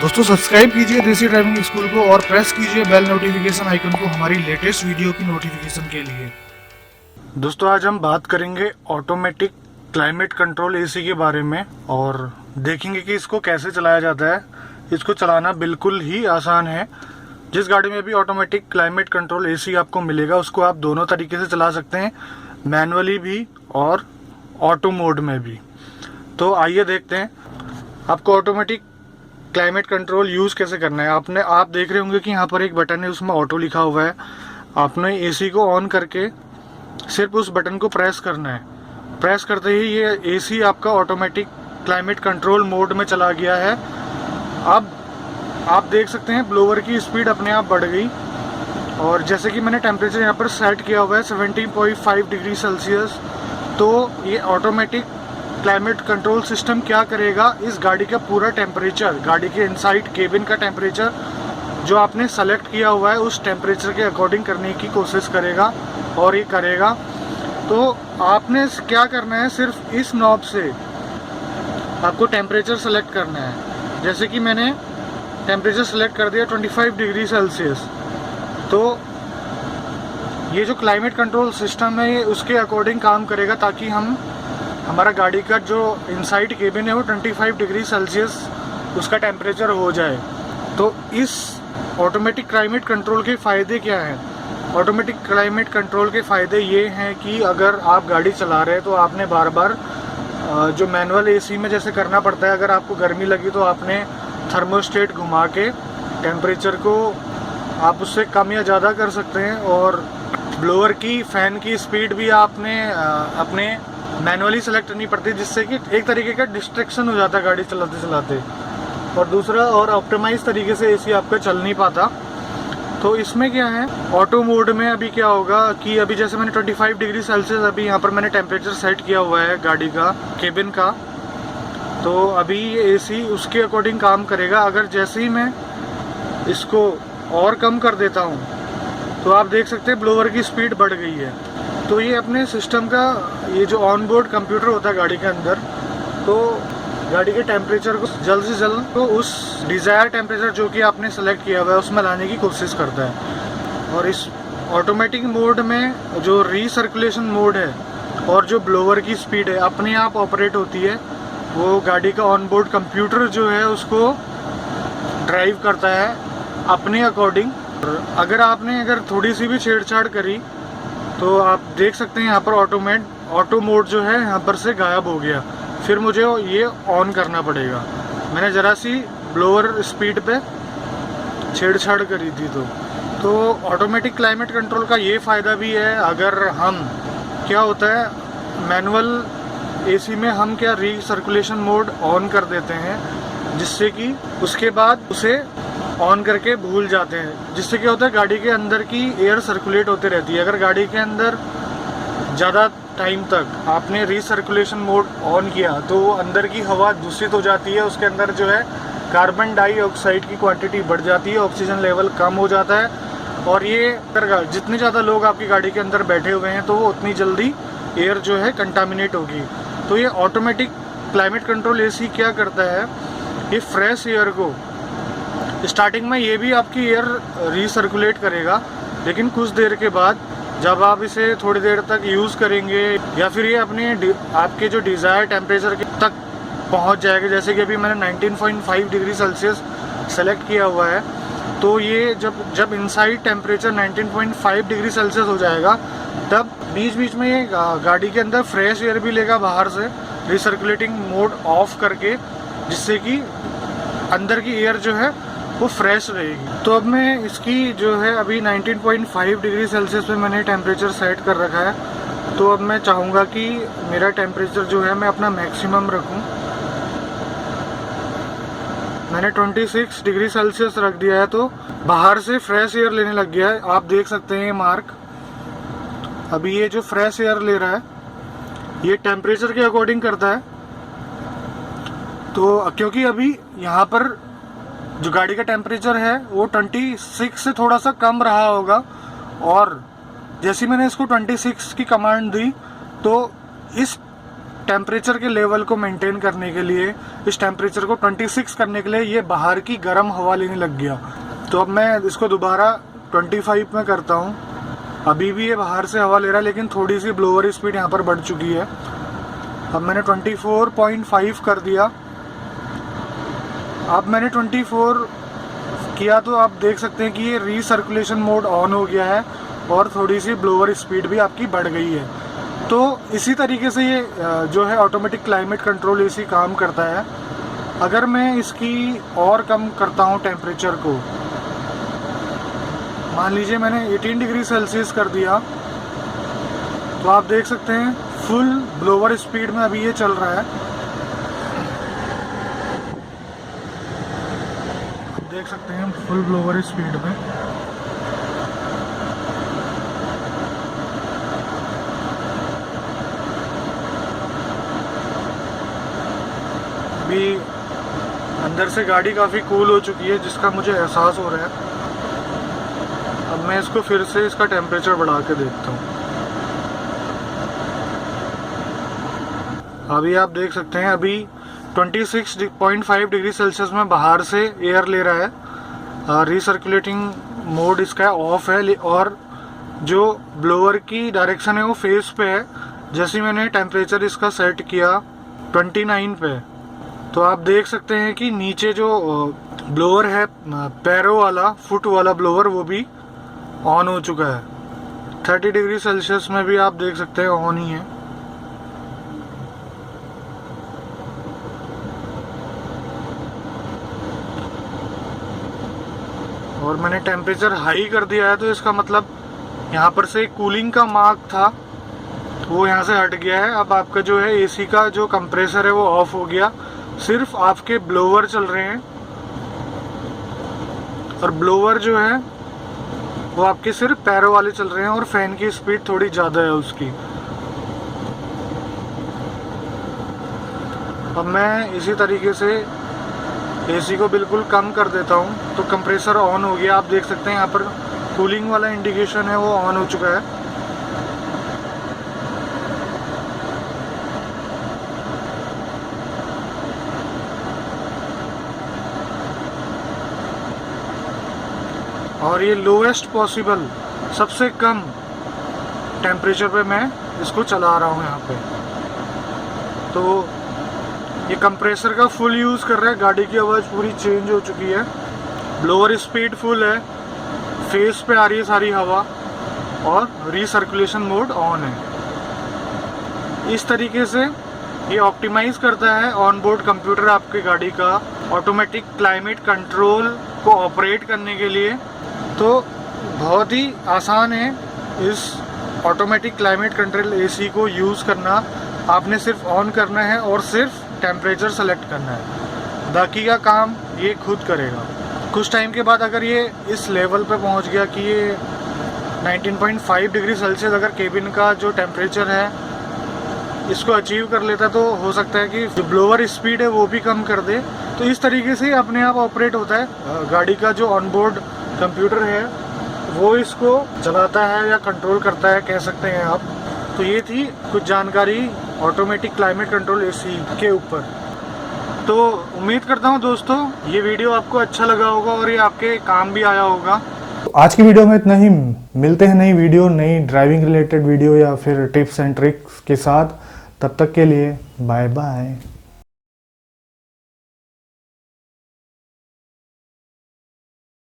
दोस्तों सब्सक्राइब कीजिए देसी ड्राइविंग स्कूल को और प्रेस कीजिए बेल नोटिफिकेशन आइकन को हमारी लेटेस्ट वीडियो की नोटिफिकेशन के लिए। दोस्तों आज हम बात करेंगे ऑटोमेटिक क्लाइमेट कंट्रोल एसी के बारे में और देखेंगे कि इसको कैसे चलाया जाता है। इसको चलाना बिल्कुल ही आसान है। जिस गाड़ी में भी ऑटोमेटिक क्लाइमेट कंट्रोल एसी आपको मिलेगा उसको आप दोनों तरीके से चला सकते हैं, मैनुअली भी और ऑटो मोड में भी। तो आइए देखते हैं आपको ऑटोमेटिक क्लाइमेट कंट्रोल यूज़ कैसे करना है। आप देख रहे होंगे कि यहाँ पर एक बटन है, उसमें ऑटो लिखा हुआ है। आपने एसी को ऑन करके सिर्फ उस बटन को प्रेस करना है। प्रेस करते ही ये एसी आपका ऑटोमेटिक क्लाइमेट कंट्रोल मोड में चला गया है। अब आप देख सकते हैं ब्लोअर की स्पीड अपने आप बढ़ गई और जैसे कि मैंने टेम्परेचर यहाँ पर सेट किया हुआ है 17.5 डिग्री सेल्सियस। तो ये ऑटोमेटिक क्लाइमेट कंट्रोल सिस्टम क्या करेगा, इस गाड़ी का पूरा टेम्परेचर, गाड़ी के इनसाइड केबिन का टेम्परेचर जो आपने सेलेक्ट किया हुआ है उस टेम्परेचर के अकॉर्डिंग करने की कोशिश करेगा और ये करेगा। तो आपने क्या करना है, सिर्फ इस नॉब से आपको टेम्परेचर सेलेक्ट करना है। जैसे कि मैंने टेम्परेचर सेलेक्ट कर दिया 25 डिग्री सेल्सियस। तो ये जो क्लाइमेट कंट्रोल सिस्टम है ये उसके अकॉर्डिंग काम करेगा ताकि हमारा गाड़ी का जो इनसाइड केबिन है वो 25 डिग्री सेल्सियस उसका टेम्परेचर हो जाए। तो इस ऑटोमेटिक क्लाइमेट कंट्रोल के फ़ायदे क्या हैं? ऑटोमेटिक क्लाइमेट कंट्रोल के फ़ायदे ये हैं कि अगर आप गाड़ी चला रहे हैं तो आपने बार बार जो मैनुअल एसी में जैसे करना पड़ता है, अगर आपको गर्मी लगी तो आपने थर्मोस्टेट घुमा के टेम्परेचर को आप उससे कम या ज़्यादा कर सकते हैं। और ब्लोअर की फ़ैन की स्पीड भी आपने अपने मैनुअली सेलेक्ट करनी पड़ती है, जिससे कि एक तरीके का डिस्ट्रैक्शन हो जाता है गाड़ी चलाते चलाते। और दूसरा और ऑप्टिमाइज तरीके से एसी आपका चल नहीं पाता। तो इसमें क्या है, ऑटो मोड में अभी क्या होगा कि अभी जैसे मैंने 25 डिग्री सेल्सियस अभी यहाँ पर मैंने टेम्परेचर सेट किया हुआ है गाड़ी का, केबिन का। तो अभी ये एसी उसके अकॉर्डिंग काम करेगा। अगर जैसे ही मैं इसको और कम कर देता हूँ तो आप देख सकते हैं ब्लोअर की स्पीड बढ़ गई है। तो ये अपने सिस्टम का ये जो ऑन बोर्ड कंप्यूटर होता है गाड़ी के अंदर, तो गाड़ी के टेम्परेचर को जल्द से जल्द तो उस डिज़ायर टेम्परेचर जो कि आपने सेलेक्ट किया हुआ है उसमें लाने की कोशिश करता है। और इस ऑटोमेटिक मोड में जो रीसर्कुलेशन मोड है और जो ब्लोअर की स्पीड है अपने आप ऑपरेट होती है। वो गाड़ी का ऑन बोर्ड कंप्यूटर जो है उसको ड्राइव करता है अपने अकॉर्डिंग। अगर आपने थोड़ी सी भी छेड़छाड़ करी तो आप देख सकते हैं यहाँ पर ऑटो मोड जो है यहाँ पर से गायब हो गया। फिर मुझे ये ऑन करना पड़ेगा। मैंने ज़रा सी ब्लोअर स्पीड पे छेड़छाड़ करी थी। तो ऑटोमेटिक क्लाइमेट कंट्रोल का ये फ़ायदा भी है। अगर हम क्या होता है मैनुअल एसी में हम क्या रीसर्कुलेशन मोड ऑन कर देते हैं, जिससे कि उसके बाद उसे ऑन करके भूल जाते हैं, जिससे क्या होता है गाड़ी के अंदर की एयर सर्कुलेट होती रहती है। अगर गाड़ी के अंदर ज़्यादा टाइम तक आपने रीसर्कुलेशन मोड ऑन किया तो अंदर की हवा दूषित हो जाती है। उसके अंदर जो है कार्बन डाइऑक्साइड की क्वांटिटी बढ़ जाती है, ऑक्सीजन लेवल कम हो जाता है। और ये जितने ज़्यादा लोग आपकी गाड़ी के अंदर बैठे हुए हैं तो वो उतनी जल्दी एयर जो है कंटामिनेट होगी। तो ये ऑटोमेटिक क्लाइमेट कंट्रोल एसी क्या करता है, ये फ्रेश एयर को स्टार्टिंग में ये भी आपकी एयर रीसर्कुलेट करेगा, लेकिन कुछ देर के बाद जब आप इसे थोड़ी देर तक यूज़ करेंगे या फिर ये आपके जो डिज़ायर टेम्परेचर तक पहुंच जाएगा। जैसे कि अभी मैंने 19.5 डिग्री सेल्सियस सेलेक्ट किया हुआ है, तो ये जब इनसाइड टेम्परेचर 19.5 डिग्री सेल्सियस हो जाएगा तब बीच बीच में ये गाड़ी के अंदर फ्रेश एयर भी लेगा बाहर से रिसर्कुलेटिंग मोड ऑफ करके, जिससे कि अंदर की एयर जो है वो फ्रेश रहेगी। तो अब मैं इसकी जो है अभी 19.5 डिग्री सेल्सियस पे मैंने टेम्परेचर सेट कर रखा है। तो अब मैं चाहूँगा कि मेरा टेम्परेचर जो है मैं अपना मैक्सिमम रखूँ। मैंने 26 डिग्री सेल्सियस रख दिया है, तो बाहर से फ्रेश एयर लेने लग गया है। आप देख सकते हैं ये मार्क, अभी ये जो फ्रेश एयर ले रहा है ये टेम्परेचर के अकॉर्डिंग करता है। तो क्योंकि अभी यहाँ पर जो गाड़ी का टेम्परेचर है वो 26 से थोड़ा सा कम रहा होगा, और जैसे मैंने इसको 26 की कमांड दी तो इस टेम्परेचर के लेवल को मेंटेन करने के लिए, इस टेम्परेचर को 26 करने के लिए ये बाहर की गर्म हवा लेने लग गया। तो अब मैं इसको दोबारा 25 में करता हूँ। अभी भी ये बाहर से हवा ले रहा है, लेकिन थोड़ी सी ब्लोअर स्पीड यहाँ पर बढ़ चुकी है। अब मैंने 24.5 कर दिया। अब मैंने 24 किया तो आप देख सकते हैं कि ये रीसर्कुलेशन मोड ऑन हो गया है और थोड़ी सी ब्लोअर स्पीड भी आपकी बढ़ गई है। तो इसी तरीके से ये जो है ऑटोमेटिक क्लाइमेट कंट्रोल एसी काम करता है। अगर मैं इसकी और कम करता हूँ टेम्परेचर को, मान लीजिए मैंने 18 डिग्री सेल्सियस कर दिया, तो आप देख सकते हैं फुल ब्लोअर स्पीड में अभी ये चल रहा है। आप देख सकते हैं फुल ब्लोअर स्पीड में। अभी अंदर से गाड़ी काफ़ी कूल हो चुकी है, जिसका मुझे एहसास हो रहा है। अब मैं इसको फिर से इसका टेम्परेचर बढ़ा के देखता हूँ। अभी आप देख सकते हैं अभी 26.5 डिग्री सेल्सियस में बाहर से एयर ले रहा है। रिसर्कुलेटिंग मोड इसका ऑफ है और जो ब्लोअर की डायरेक्शन है वो फेस पे है। जैसे मैंने टेम्परेचर इसका सेट किया 29 पे, तो आप देख सकते हैं कि नीचे जो ब्लोअर है पैरों वाला, फुट वाला ब्लोअर, वो भी ऑन हो चुका है। 30 डिग्री सेल्सियस में भी आप देख सकते हैं ऑन ही है। और मैंने टेम्परेचर हाई कर दिया है, तो इसका मतलब यहाँ पर से कूलिंग का मार्क था वो यहाँ से हट गया है। अब आपका जो है एसी का जो कंप्रेसर है वो ऑफ हो गया, सिर्फ आपके ब्लोअर चल रहे हैं। और ब्लोअर जो है वो आपके सिर्फ पैरों वाले चल रहे हैं और फैन की स्पीड थोड़ी ज़्यादा है उसकी। अब मैं इसी तरीके से एसी को बिल्कुल कम कर देता हूँ, तो कंप्रेसर ऑन हो गया। आप देख सकते हैं यहाँ पर कूलिंग वाला इंडिकेशन है वो ऑन हो चुका है। और ये लोएस्ट पॉसिबल, सबसे कम टेम्परेचर पे मैं इसको चला रहा हूँ यहाँ पे। तो ये कंप्रेसर का फुल यूज़ कर रहा है। गाड़ी की आवाज़ पूरी चेंज हो चुकी है, ब्लोअर स्पीड फुल है, फेस पे आ रही है सारी हवा और रीसर्कुलेशन मोड ऑन है। इस तरीके से ये ऑप्टिमाइज़ करता है ऑनबोर्ड कंप्यूटर आपके गाड़ी का ऑटोमेटिक क्लाइमेट कंट्रोल को ऑपरेट करने के लिए। तो बहुत ही आसान है इस ऑटोमेटिक क्लाइमेट कंट्रोल एसी को यूज़ करना। आपने सिर्फ ऑन करना है और सिर्फ टेम्परेचर सेलेक्ट करना है, बाकी का काम ये खुद करेगा। कुछ टाइम के बाद अगर ये इस लेवल पे पहुंच गया कि ये 19.5 डिग्री सेल्सियस अगर केबिन का जो टेम्परेचर है इसको अचीव कर लेता, तो हो सकता है कि जो ब्लोअर स्पीड है वो भी कम कर दे। तो इस तरीके से अपने आप ऑपरेट होता है। गाड़ी का जो ऑनबोर्ड कंप्यूटर है वो इसको चलाता है या कंट्रोल करता है, कह सकते हैं आप। तो ये थी कुछ जानकारी ऑटोमेटिक क्लाइमेट कंट्रोल एसी के ऊपर। तो उम्मीद करता हूँ दोस्तों ये वीडियो आपको अच्छा लगा होगा और ये आपके काम भी आया होगा। आज की वीडियो में इतना ही। मिलते हैं नई वीडियो, नई ड्राइविंग रिलेटेड वीडियो या फिर टिप्स एंड ट्रिक्स के साथ। तब तक के लिए बाय बाय।